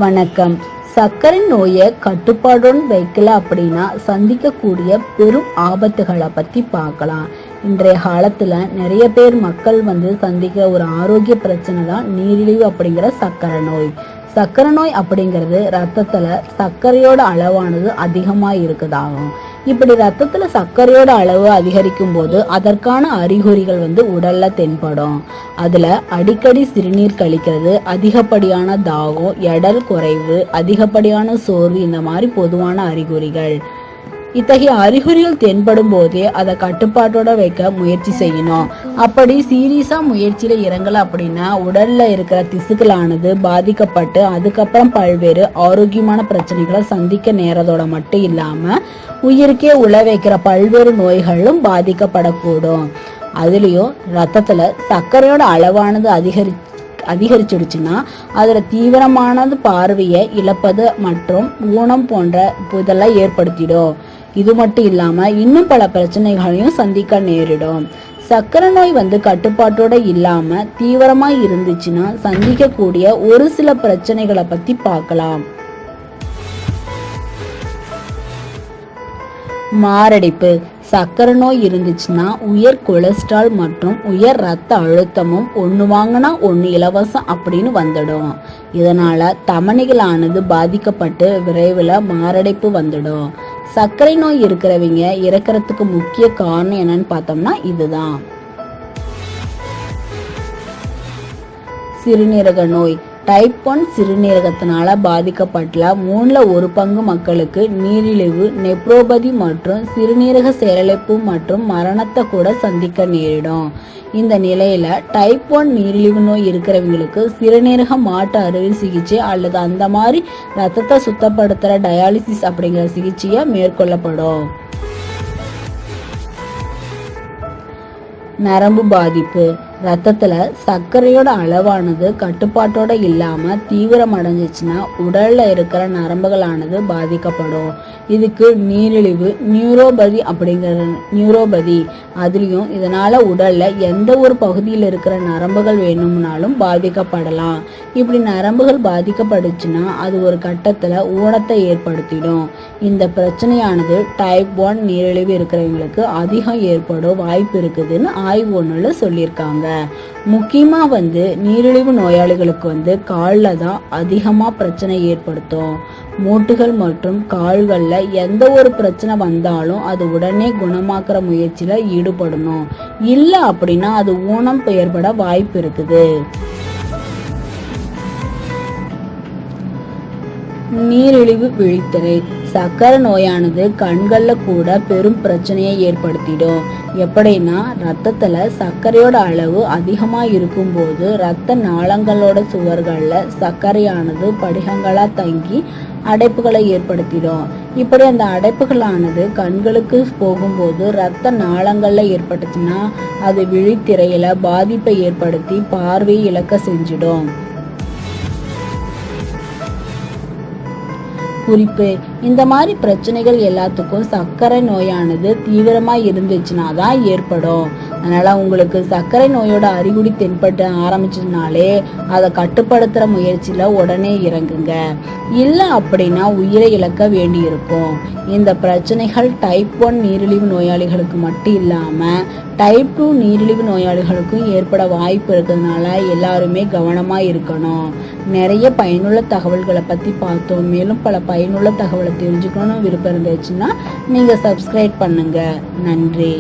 வணக்கம். சர்க்கரை நோயை கட்டுப்பாடுடன் வைக்கல அப்படின்னா சந்திக்கக்கூடிய பெரும் ஆபத்துகளை பற்றி பார்க்கலாம். இன்றைய காலத்தில் நிறைய பேர் மக்கள் சந்திக்கிற ஒரு ஆரோக்கிய பிரச்சனை தான் நீரிழிவு அப்படிங்கிற சர்க்கரை நோய். சர்க்கரை நோய் அப்படிங்கிறது ரத்தத்தில் சர்க்கரையோட அளவானது அதிகமாக இருக்குதாகும். இப்படி ரத்தத்தில் சர்க்கரையோட அளவு அதிகரிக்கும் போது அதற்கான அறிகுறிகள் உடல்ல தென்படும். அதுல அடிக்கடி சிறுநீர் கழிக்கிறது, அதிகப்படியான தாகம், எடல் குறைவு, அதிகப்படியான சோர்வு, இந்த மாதிரி பொதுவான அறிகுறிகள். இத்தகைய அறிகுறிகள் தென்படும் போதே அதை கட்டுப்பாட்டோட வைக்க முயற்சி செய்யணும். அப்படி சீரியஸா முயற்சியில இறங்கல அப்படின்னா உடல்ல இருக்கிற திசுக்களானது பாதிக்கப்பட்டு அதுக்கப்புறம் பல்வேறு ஆரோக்கியமான பிரச்சனைகளை சந்திக்க நேரத்தோட மட்டும் இல்லாம உயிருக்கே உழ வைக்கிற பல்வேறு நோய்களும் பாதிக்கப்படக்கூடும். அதுலயும் ரத்தத்துல சர்க்கரையோட அளவானது அதிகரிச்சிடுச்சுன்னா அதுல தீவிரமானது பார்வையை இழப்பது மற்றும் ஊனம் போன்ற இதெல்லாம் ஏற்படுத்திடும். இது மட்டும் இல்லாம இன்னும் பல பிரச்சனைகளையும் சந்திக்க நேரிடும். சர்க்கரை நோய் கட்டுப்பாட்டோட இல்லாம தீவிரமா இருந்துச்சுன்னா சந்திக்கக்கூடிய ஒரு சில பிரச்சனைகளை பத்தி பார்க்கலாம். மாரடைப்பு. சர்க்கரை நோய் இருந்துச்சுன்னா உயர் கொலஸ்ட்ரால் மற்றும் உயர் ரத்த அழுத்தமும் ஒன்று வாங்கினா ஒன்று இலவசம் அப்படின்னு வந்துடும். இதனால தமனிகளானது பாதிக்கப்பட்டு விரைவில் மாரடைப்பு வந்துடும். சர்க்கரை நோய் இருக்கிறவங்க இறக்கிறதுக்கு முக்கிய காரணம் என்னன்னு பார்த்தோம்னா இதுதான். சிறுநீரக நோய். டைப் 1 சிறுநீரகத்தினால பாதிக்கப்பட்ட 1/3 மக்களுக்கு நீரிழிவு, நெப்ரோபதி மற்றும் சிறுநீரக செயலிழப்பு மற்றும் மரணத்தை கூட சந்திக்க நேரிடும். இந்த நிலையில டைப் 1 நீரிழிவு நோய் இருக்கிறவங்களுக்கு சிறுநீரக மாற்று அறுவை சிகிச்சை அல்லது அந்த மாதிரி ரத்தத்தை சுத்தப்படுத்துற டயாலிசிஸ் அப்படிங்கிற சிகிச்சையை மேற்கொள்ளப்படும். நரம்பு பாதிப்பு. ரத்தத்துல சர்க்கரையோட அளவானது கட்டுப்பாட்டோட இல்லாம தீவிரம் அடைஞ்சிச்சுன்னா உடல்ல இருக்கிற நரம்புகளானது பாதிக்கப்படும். இதுக்கு நீரிழிவு, நியூரோபதி அதுலயும் இதனால உடல்ல எந்த ஒரு பகுதியில் இருக்கிற நரம்புகள் வேணும்னாலும் பாதிக்கப்படலாம். இப்படி நரம்புகள் பாதிக்கப்படுச்சுன்னா அது ஒரு கட்டத்துல ஊனத்தை ஏற்படுத்திடும். இந்த பிரச்சனையானது டைப் 1 நீரிழிவு இருக்கிறவங்களுக்கு அதிகம் ஏற்பட வாய்ப்பு இருக்குதுன்னு ஆய்வு ஒண்ணுல சொல்லியிருக்காங்க. முக்கியமா நீரிழிவு நோயாளிகளுக்கு காலில் தான் அதிகமா பிரச்சனை ஏற்படுத்தும். மூட்டுகள் மற்றும் கால்கள்ல எந்த ஒரு பிரச்சனை வந்தாலும் அது உடனே குணமாக்குற முயற்சியில ஈடுபடணும். இல்லை அப்படின்னா அது ஊனம் ஏற்பட வாய்ப்பு இருக்குது. நீரிழிவு விழித்திரை. சர்க்கரை நோயானது கண்கள்ல கூட பெரும் பிரச்சனையை ஏற்படுத்திடும். எப்படின்னா ரத்தத்துல சர்க்கரையோட அளவு அதிகமா இருக்கும்போது ரத்த நாளங்களோட சுவர்கள்ல சர்க்கரையானது படிகங்களா தங்கி அடைப்புகளை ஏற்படுத்திடும். இப்படி அந்த அடைப்புகளானது கண்களுக்கு போகும்போது ரத்த நாளங்கள்ல ஏற்பட்டுச்சுன்னா அது விழித்திரையில பாதிப்பை ஏற்படுத்தி பார்வையை இழக்க செஞ்சிடும். குறிப்பு: இந்த மாதிரி பிரச்சனைகள் எல்லாத்துக்கும் சர்க்கரை நோயானது தீவிரமா இருந்துச்சுன்னா தான் ஏற்படும். அதனால உங்களுக்கு சர்க்கரை நோயோட அறிகுறி தென்பட்டு ஆரம்பிச்சதுனாலே அதை கட்டுப்படுத்துற முயற்சியில உடனே இறங்குங்க. இல்லை அப்படின்னா உயிரை இழக்க வேண்டி இருக்கும். இந்த பிரச்சனைகள் டைப் 1 நீரிழிவு நோயாளிகளுக்கு மட்டும் இல்லாம டைப் 2 நீரிழிவு நோயாளிகளுக்கும் ஏற்பட வாய்ப்பு இருக்கிறதுனால எல்லாருமே கவனமா இருக்கணும். நிறைய பயனுள்ள தகவல்களை பத்தி பார்த்தோம். மேலும் பல பயனுள்ள தகவலை தெரிஞ்சுக்கணும்னு விருப்பம் இருந்துச்சுன்னா நீங்க சப்ஸ்கிரைப் பண்ணுங்க. நன்றி.